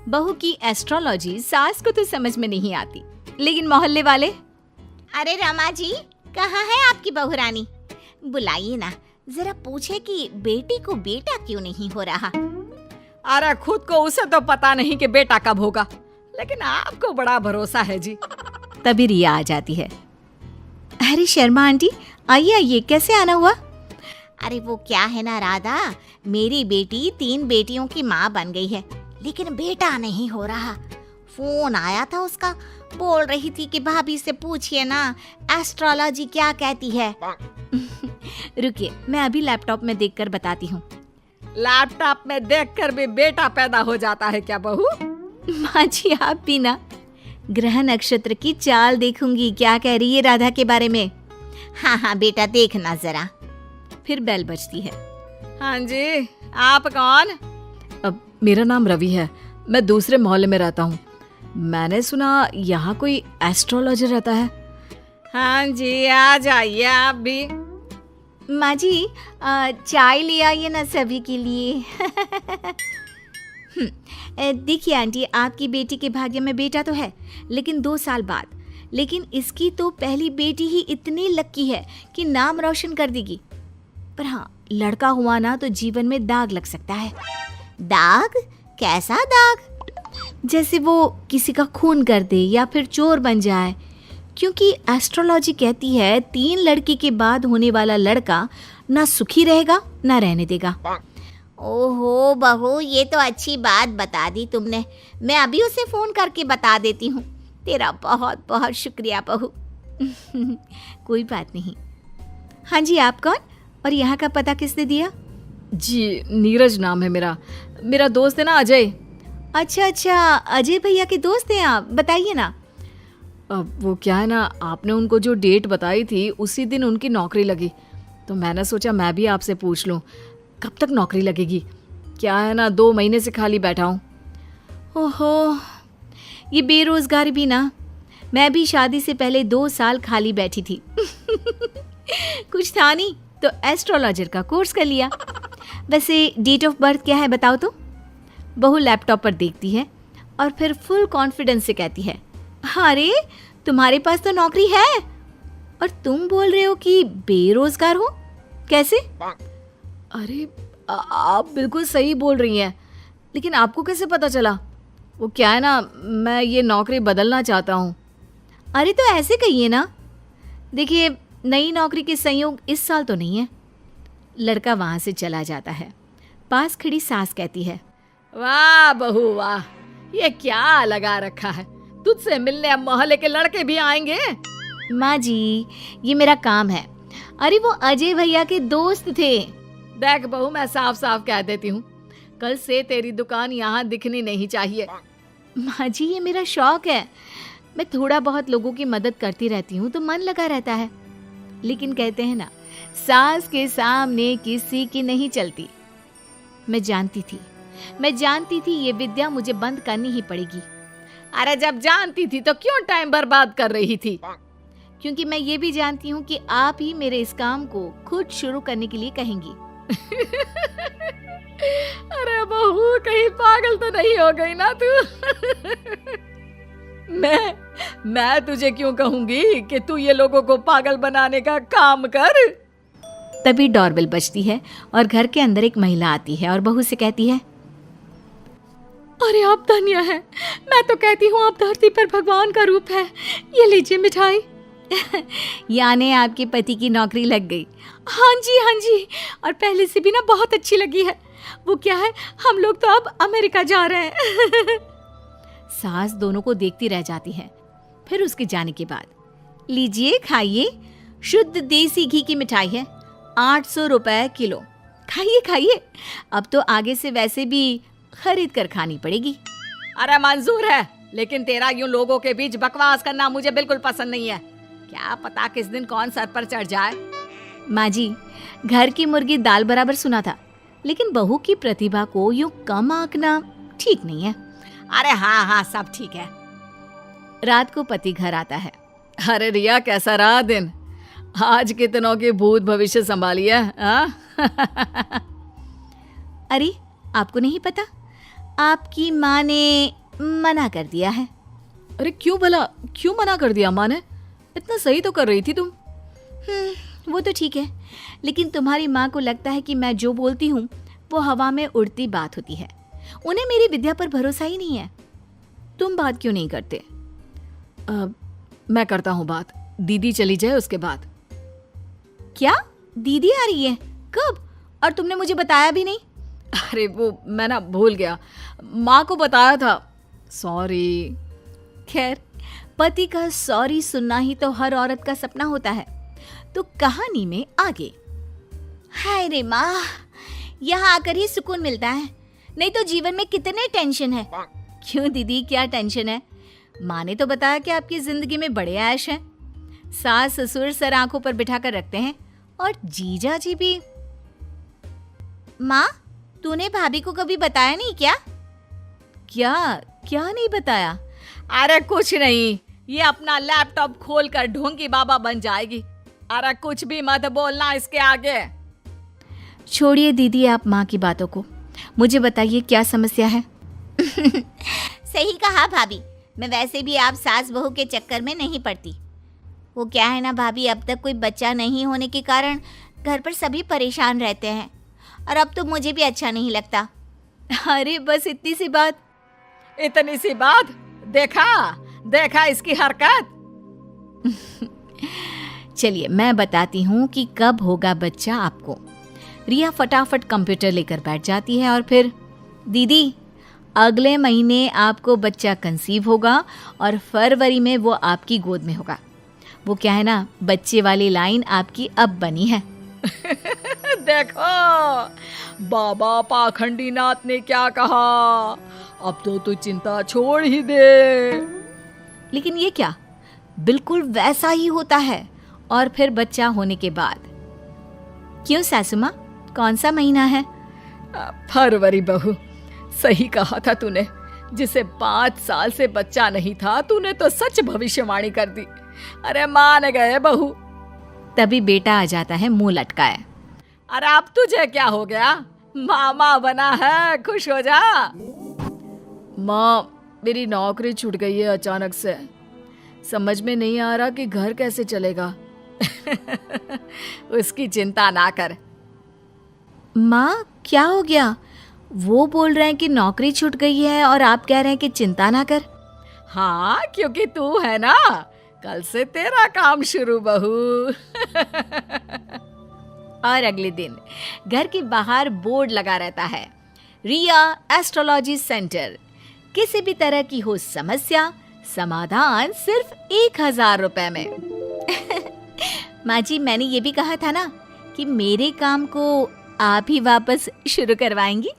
बहू की एस्ट्रोलॉजी सास को तो समझ में नहीं आती, लेकिन मोहल्ले वाले। अरे रमा जी, कहाँ है आपकी बहू रानी? बुलाइए ना, जरा पूछे कि बेटी को बेटा क्यों नहीं हो रहा। अरे खुद को उसे तो पता नहीं कि बेटा कब होगा, लेकिन आपको बड़ा भरोसा है जी। तभी रिया आ जाती है। अरे शर्मा आंटी, आइए आइए, कैसे आना हुआ? अरे वो क्या है ना राधा, मेरी बेटी 3 बेटियों की माँ बन गई है, लेकिन बेटा नहीं हो रहा। फोन आया था उसका, बोल रही थी कि भाभी से पूछिए ना एस्ट्रोलॉजी क्या कहती है। रुकिए, मैं अभी लैपटॉप में देखकर बताती हूँ। लैपटॉप में देखकर भी बेटा पैदा हो जाता है क्या बहू? माँ जी, आप भी ना। ग्रह नक्षत्र की चाल देखूंगी, क्या कह रही है राधा के बारे में। हाँ हाँ बेटा, देखना जरा। फिर बेल बजती है। हाँ जी, आप कौन? अब मेरा नाम रवि है, मैं दूसरे मोहल्ले में रहता हूँ। मैंने सुना यहाँ कोई एस्ट्रोलॉजर रहता है। हाँ जी, आ जाइए आप भी। माँ जी, चाय ले आइए ना सभी के लिए। देखिए आंटी, आपकी बेटी के भाग्य में बेटा तो है, लेकिन 2 साल बाद। लेकिन इसकी तो पहली बेटी ही इतनी लकी है कि नाम रोशन कर देगी। पर हाँ, लड़का हुआ ना तो जीवन में दाग लग सकता है। दाग? कैसा दाग? जैसे वो किसी का खून कर दे या फिर चोर बन जाए, क्योंकि एस्ट्रोलॉजी कहती है 3 लड़की के बाद होने वाला लड़का ना सुखी रहेगा ना रहने देगा। ओहो बहू, ये तो अच्छी बात बता दी तुमने। मैं अभी उसे फोन करके बता देती हूँ। तेरा बहुत बहुत शुक्रिया बहू। कोई बात नहीं। हाँ जी, आप कौन और यहाँ का पता किसने दिया? जी, नीरज नाम है मेरा। मेरा दोस्त है ना अजय। अच्छा, अजय भैया के दोस्त हैं आप, बताइए ना। अब वो क्या है ना, आपने उनको जो डेट बताई थी उसी दिन उनकी नौकरी लगी, तो मैंने सोचा मैं भी आपसे पूछ लूँ कब तक नौकरी लगेगी। क्या है ना, 2 महीने से खाली बैठा हूँ। ओहो, ये बेरोजगारी भी ना। मैं भी शादी से पहले 2 साल खाली बैठी थी। कुछ था नहीं तो एस्ट्रोलॉजर का कोर्स कर लिया। वैसे डेट ऑफ बर्थ क्या है बताओ तो? बहू लैपटॉप पर देखती है और फिर फुल कॉन्फिडेंस से कहती है, अरे तुम्हारे पास तो नौकरी है और तुम बोल रहे हो कि बेरोजगार हो, कैसे? अरे आप बिल्कुल सही बोल रही हैं, लेकिन आपको कैसे पता चला? वो क्या है ना, मैं ये नौकरी बदलना चाहता हूँ। अरे तो ऐसे कहिए ना। देखिए, नई नौकरी के संयोग इस साल तो नहीं है। लड़का वहाँ से चला जाता है। पास खड़ी सास कहती है, वाह बहू वाह, ये क्या लगा रखा है, तुझसे मिलने अब मोहल्ले के लड़के भी आएंगे। माँ जी, ये मेरा काम है। अरे वो अजय भैया के दोस्त थे। देख बहू, मैं साफ साफ कह देती हूँ, कल से तेरी दुकान यहाँ दिखनी नहीं चाहिए। माँ जी, ये मेरा शौक है। मैं थोड़ा बहुत लोगों की मदद करती रहती हूँ तो मन लगा रहता है। लेकिन कहते हैं ना, सास के सामने किसी की नहीं चलती। मैं जानती थी ये विद्या मुझे बंद करनी ही पड़ेगी। अरे जब जानती थी तो क्यों टाइम बर्बाद कर रही थी? क्योंकि मैं ये भी जानती हूँ कि आप ही मेरे इस काम को खुद शुरू करने के लिए कहेंगी। अरे बहू, कहीं पागल तो नहीं हो गई ना तू? मैं तुझे क्यों कहूंगी कि तू ये लोगों को पागल बनाने का काम कर। तभी डोरबेल बजती है और घर के अंदर एक महिला आती है और बहू से कहती है, अरे आप धन्य हैं, मैं तो कहती हूँ आप धरती पर भगवान का रूप है। ये लीजिए मिठाई। यानी आपके पति की नौकरी लग गई? हाँ जी, और पहले से भी ना बहुत अच्छी लगी है। वो क्या है, हम लोग तो अब अमेरिका जा रहे हैं। सास दोनों को देखती रह जाती है। फिर उसके जाने के बाद, लीजिए खाइए, शुद्ध देसी घी की मिठाई है, 800 रुपए किलो। खाइए, अब तो आगे से वैसे भी खरीद कर खानी पड़ेगी। अरे मंजूर है, लेकिन तेरा यूं लोगों के बीच बकवास करना मुझे बिल्कुल पसंद नहीं है। क्या पता किस दिन कौन सर पर चढ़ जाए। माँ जी, घर की मुर्गी दाल बराबर सुना था, लेकिन बहू की प्रतिभा को यूं कम आंकना ठीक नहीं है। अरे हाँ, सब ठीक है। रात को पति घर आता है। अरे रिया, कैसा रहा दिन? आज कितनों के भूत भविष्य संभालिया। अरे आपको नहीं पता, आपकी माँ ने मना कर दिया है। अरे क्यों भला, क्यों मना कर दिया माँ ने? इतना सही तो कर रही थी तुम। वो तो ठीक है, लेकिन तुम्हारी माँ को लगता है कि मैं जो बोलती हूँ वो हवा में उड़ती बात होती है। उन्हें मेरी विद्या पर भरोसा ही नहीं है। तुम बात क्यों नहीं करते? मैं करता हूँ बात, दीदी चली जाए उसके बाद। क्या दीदी आ रही है? कब? और तुमने मुझे बताया भी नहीं। अरे वो मैं ना भूल गया, माँ को बताया था, सॉरी। खैर, पति का सॉरी सुनना ही तो हर औरत का सपना होता है। तो कहानी में आगे। हाय रे माँ, यहाँ आकर ही सुकून मिलता है, नहीं तो जीवन में कितने टेंशन है। क्यों दीदी, क्या टेंशन है? माँ ने तो बताया कि आपकी जिंदगी में बड़े ऐश हैं। सास ससुर सर आंखों पर बिठा कर रखते हैं, और जीजा जी भी। माँ, तूने भाभी को कभी बताया नहीं क्या? क्या क्या नहीं बताया? अरे कुछ नहीं, ये अपना लैपटॉप खोलकर ढोंगी बाबा बन जाएगी। अरे कुछ भी मत बोलना इसके आगे। छोड़िए दीदी आप माँ की बातों को, मुझे बताइए क्या समस्या है। सही कहा भाभी, मैं वैसे भी आप सास बहू के चक्कर में नहीं पड़ती। वो क्या है ना भाभी, अब तक कोई बच्चा नहीं होने के कारण घर पर सभी परेशान रहते हैं, और अब तो मुझे भी अच्छा नहीं लगता। अरे बस इतनी सी बात? इतनी सी बात? देखा इसकी हरकत। चलिए मैं बताती हूँ कि कब होगा बच्चा आपको। रिया फटाफट कंप्यूटर लेकर बैठ जाती है और फिर, दीदी अगले महीने आपको बच्चा कंसीव होगा और फरवरी में वो आपकी गोद में होगा। वो क्या है ना, बच्चे वाली लाइन आपकी अब बनी है। देखो बाबा पाखंडी नाथ ने क्या कहा, अब तो तू चिंता छोड़ ही दे। लेकिन ये क्या, बिल्कुल वैसा ही होता है। और फिर बच्चा होने के बाद। क्यों सासू माँ, कौन सा महीना है? फरवरी बहू, सही कहा था तूने। जिसे 5 साल से बच्चा नहीं था, तूने तो सच भविष्यवाणी कर दी। अरे मान गए बहू। तभी बेटा आ जाता है मुंह लटकाए। अरे अब तुझे क्या हो गया, मामा बना है, खुश हो जा। माँ, मेरी नौकरी छूट गई है अचानक से, समझ में नहीं आ रहा कि घर कैसे चलेगा। उसकी चिंता ना कर। माँ क्या हो गया? वो बोल रहे हैं कि नौकरी छूट गई है और आप कह रहे हैं कि चिंता ना कर। हाँ, क्योंकि तू है ना, कल से तेरा काम शुरू बहू। और अगले दिन घर के बाहर बोर्ड लगा रहता है, रिया एस्ट्रोलॉजी सेंटर। किसी भी तरह की हो समस्या, समाधान सिर्फ 1000 रुपए में। माँ जी, मैंने ये भी कहा था ना कि मेरे काम को आप ही वापस शुरू करवाएंगी।